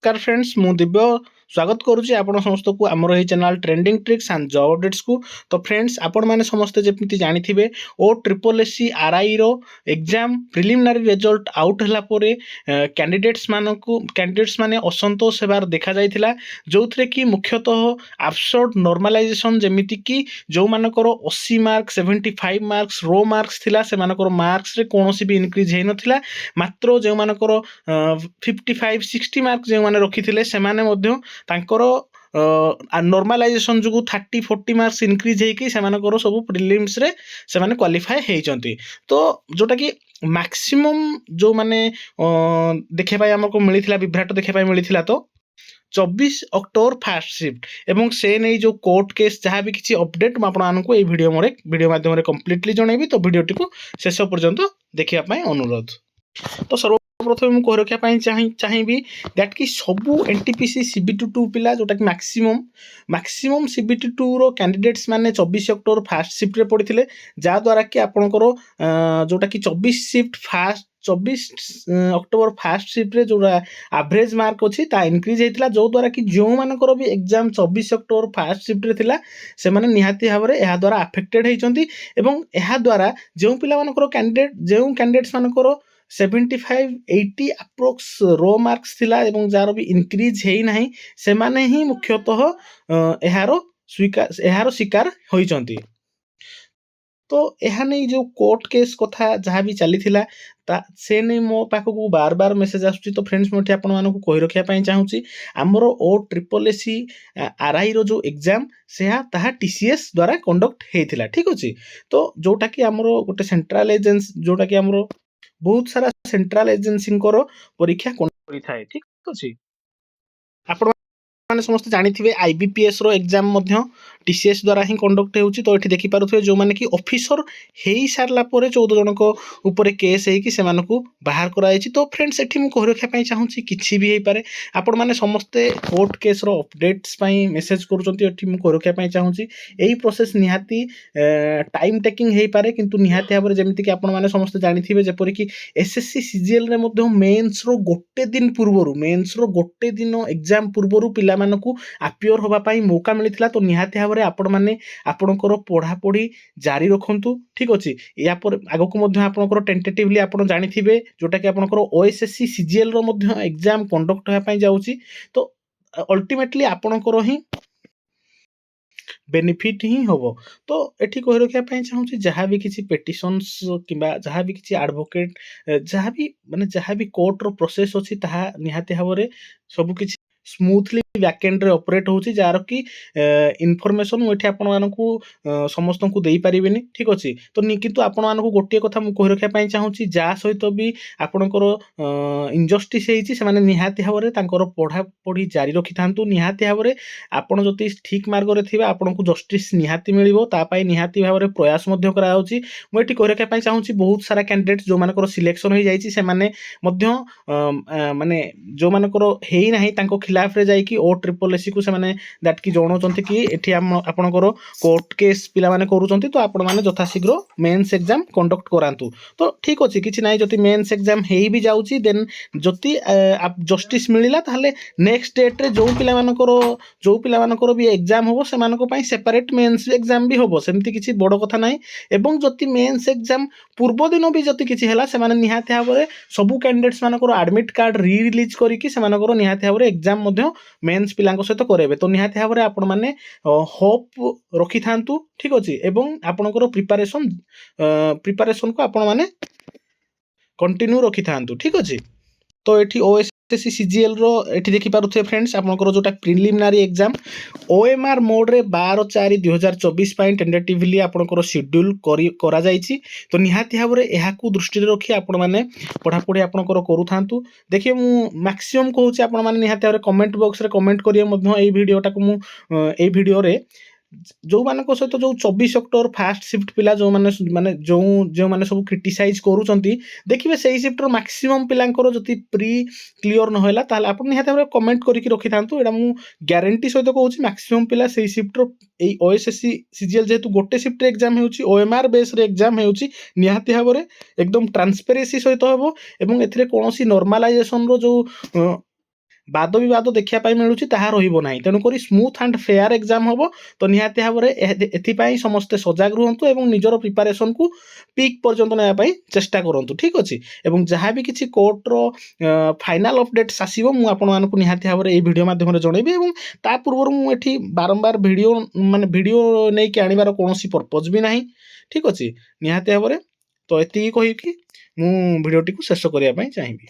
नमस्कार फ्रेंड्स मु दिव्य स्वागत करुच्ची आपण समस्त को आमर ये channel trending tricks and job updates को। तो फ्रेंड्स आपण मैंने समस्ते जमी जानी O triple S C R I रो एग्जाम प्रिलिमिनारी रिजल्ट आउट है कैंडिडेट्स माने असंतोष होबार देखा जाइथिला, जो थे कि मुख्यतः एब्सर्ड नॉर्मलाइजेशन जमीती कि जो मानकर 80 मार्क्स 75 मार्क्स रो मार्क्स थिला से मानकर मार्क्स रे कोनोसी भी इनक्रीज है नथिला। मात्र जो मानकर 55 60 मार्क्स जो माने रखिथिले से माने मध्य तांकर नॉर्मलाइजेशन जो 30 40 मार्क्स इनक्रीज होगी से सब प्रिलिम्स रे से माने क्वालिफाई होइचंती। तो जोटा कि मैक्सिमम जो माने देखिया पाई हमको मिलिथिला विभ्राट देखिया पाई मिलिथिला। तो 24 अक्टोबर फास्ट शिफ्ट एवं से नहीं जो कोर्ट केस जहाँ भी किसी अपडेट आपको ये वीडियो माध्यम कंप्लीटली जनइबी। तो वीडियोटी को शेष पर्यंत देखा अनुरोध। तो सर्वप्रथम मुझे कह रखा चाहिए दैट कि सबू एनटीपीसी CBT2 पिला जोटा कि मैक्सिमम CBT2 रो कैंडिडेट्स माने 24 अक्टोबर फास्ट शिफ्ट रे पड़ते जहाँद्वारा कि आपणकर जोटा कि 24 अक्टोबर फास्ट शिफ्ट रे जो एवरेज मार्क अच्छी इनक्रीज होता, जो द्वारा कि जो मानकर भी एग्जाम 24 अक्टोबर फास्ट शिफ्ट रे थिला से माने निहाती भाव में यह द्वारा अफेक्टेड होइचंती। एवं यह द्वारा जो पिला मानकर कैंडिडेट्स मानकर 75 80 अप्रोक्स रो मार्क्स थिला एवं जार भी इनक्रीज है ना से माने ही मुख्यतः यार शिकार होइचंती। तो यह नहीं जो कोर्ट केस कथा जहाँ भी चली से नहीं मो पाखक बार बार मेसेज आसुची। तो फ्रेंड्स मुझे आपण मानक कहि रखिया चाहूँगी आमर O triple S C R I रो जो एग्जाम से TCS द्वारा कंडक्ट होता, ठीक अच्छे। तो जोटा कि आमर गोटे सेंट्रल एजेंसी जोटा कि आमर बहुत सारा सेंट्रल एजेंसी परीक्षा करें, ठीक अच्छे। आपण मैंने समस्त जानी IBPS रो एग्जाम TCS द्वारा ही कंडक्ट होउची। तो ये देखिपे जो मैंने कि ऑफिसर हो सारा 14 जन ऊपर केस हो बाहर कराई। तो फ्रेंड्स ये मुझे कह रखा चाहूँगी किसी भी हो पारे आपण मैंने समस्ते कोर्ट केस रो अपडेट्स मेसेज कह रखा चाहूँगी। यही प्रोसेस निहाती टाइम टेकिंग हो पारे किंतु निहाती भाव में जमीती कि आपण मैंने समस्ते जानी जेपरी कि SSC CGL रे मेन्स रो गोटे दिन पूर्व मेन्स रो गोटे दिन एग्जाम पूर्व पिला मानकू अपियर होगापाई मौका मिलता। तो निहाती भाव में आपण मैंने आपणकर पढ़ापढ़ी जारी रखु, ठीक अच्छे। या आगक आपणकर टेंटेटिवली आप जानी जोटा कि आपणकर OSSC CGL रो एग्जाम कंडक्ट होगापाई जाउची। तो अल्टीमेटली आपणकर ही बेनिफिट ही हम। तो ये कह रखा चाहूँगी जहाँ भी किसी पेटिशन्स कि जहाँ भी किसी एडवोकेट जहाँ भी माने जहाँ भी कोर्ट रो प्रोसेस अच्छी ताहा निहाती भाव में सबकि स्मूथली बैकएंड रे ऑपरेट होची, जार कि इनफॉरमेशन मुझे आपण मानकू समस्त को दे पारिबेनी, ठीक अच्छे। तो किंतु आपण मानकू गोटे कथा मु कह रखा चाहूँगी जा सहित भी आपणकर इनजस्टिस होईची से माने निहाती भाव में तांकर पढ़ापढ़ी जारी रखि थांतु। निहाती भाव में आपण जति ठीक मार्ग रे थिबा आपणकू जस्टिस निहाती मिलिबो, तापाई निहाती भाव में प्रयास मध्य करा होची। मु एठी कह रखा चाहूँगी बहुत सारा कैंडिडेट जो मानकर सिलेक्शन हो जाइची से माने मध्य माने जो मानकर हेई नाही तांको खिलाफ रे जाई कि ओ ट्रिपल एससी को से माने दैट कि जणाउचंती कि एठी आपणकर कोर्ट केस पिला माने करूचंती। तो आपण माने यथाशीघ्र मेंस एग्जाम कंडक्ट करांतु। तो ठीक अछि किछि नाही जति मेंस एग्जाम हेई भी जाउची देन जति जस्टिस मिलिला ताहले नेक्स्ट डेट रे जो पिला मानकर भी एग्जाम होबो से मानको पई सेपरेट मेंस एग्जाम भी होबो, सेमति किछि बड़ कथा नाही। एवं जति मेंस एग्जाम पूर्व दिन भी जति किछि हला से माने निहाती भाव में सबु कैंडिडेट्स मानकर एडमिट कार्ड रिलीज करिकि से मानकर निहाती भाव में एग्जाम मध्य मेंस पिलांको सहित करेबे। तो निहाती भाव में आपण माने होप रखि थांतु, ठीक अछि। एवं आपणकर प्रिपरेशन को आपण माने कंटिन्यू रखि थांतु, ठीक अछि। तो एठी OSSC CGL रो एठी देखि पारुथे फ्रेंड्स आपणकर जोटा प्रिलिमिनारी एग्जाम OMR मोड रे 12/4/2024 पई टेंटेटिवली आपणकर शेड्यूल करा जाईची। तो निहाती भाव में एहाकू दृष्टि रखी आपण माने पढ़ापढ़ी आपणकर करू थांतु। देखिए मु मैक्सिमम कहूची आपण माने निहाती भाव में कमेंट बॉक्स रे कमेंट करिए मध्य एई वीडियोटा को मु एई वीडियो रे जो मानक सहित जो 24 अक्टोबर फास्ट शिफ्ट पिला जो माने जो माने सब क्रिटिसाइज करूचंती देखिबे सेही शिफ्ट रो मैक्सिमम पिलांकर जति प्री क्लियर न होला ताले आपण निहाती भाव कमेंट करिकि रखि थांतु। एडा मु गारंटी सहित कहूची मैक्सिमम पिला सेही शिफ्ट रो एई OSSC CGL जेतु गोटे शिफ्ट रे एग्जाम हेउची OMR बेस रे एग्जाम हेउची निहाती भाव में एकदम ट्रांसपेरेंसी सहित होबो एवं एथिरे कोनोसी नॉर्मलाइजेशन रो जो ବାଦ ବିବାଦ ଦେଖିବା ପାଇଁ ମିଳୁଛି ତାହା ରହିବ ନାହିଁ। ତେଣୁକରି ସ୍ମୁଥ୍ ଆଣ୍ଡ ଫେୟାର ଏକ୍ଜାମ ହେବ। ତ ନିହାତି ଭାବରେ ଏଥିପାଇଁ ସମସ୍ତେ ସଜାଗ ରୁହନ୍ତୁ ଏବଂ ନିଜର ପ୍ରିପାରେସନକୁ ପିକ୍ ପର୍ଯ୍ୟନ୍ତ ନେବା ପାଇଁ ଚେଷ୍ଟା କରନ୍ତୁ। ଠିକ୍ ଅଛି। ଏବଂ ଯାହା ବି କିଛି କୋର୍ଟର ଫାଇନାଲ ଅପଡେଟ୍ସ ଆସିବ ମୁଁ ଆପଣମାନଙ୍କୁ ନିହାତି ଭାବରେ ଏହି ଭିଡ଼ିଓ ମାଧ୍ୟମରେ ଜଣେଇବି। ଏବଂ ତା ପୂର୍ବରୁ ମୁଁ ଏଠି ବାରମ୍ବାର ଭିଡ଼ିଓ ନେଇକି ଆଣିବାର କୌଣସି ପର୍ପଜ୍ ବି ନାହିଁ। ଠିକ୍ ଅଛି। ନିହାତି ଭାବରେ ତ ଏତିକି କହିକି ମୁଁ ଭିଡ଼ିଓଟିକୁ ଶେଷ କରିବା ପାଇଁ ଚାହିଁବି।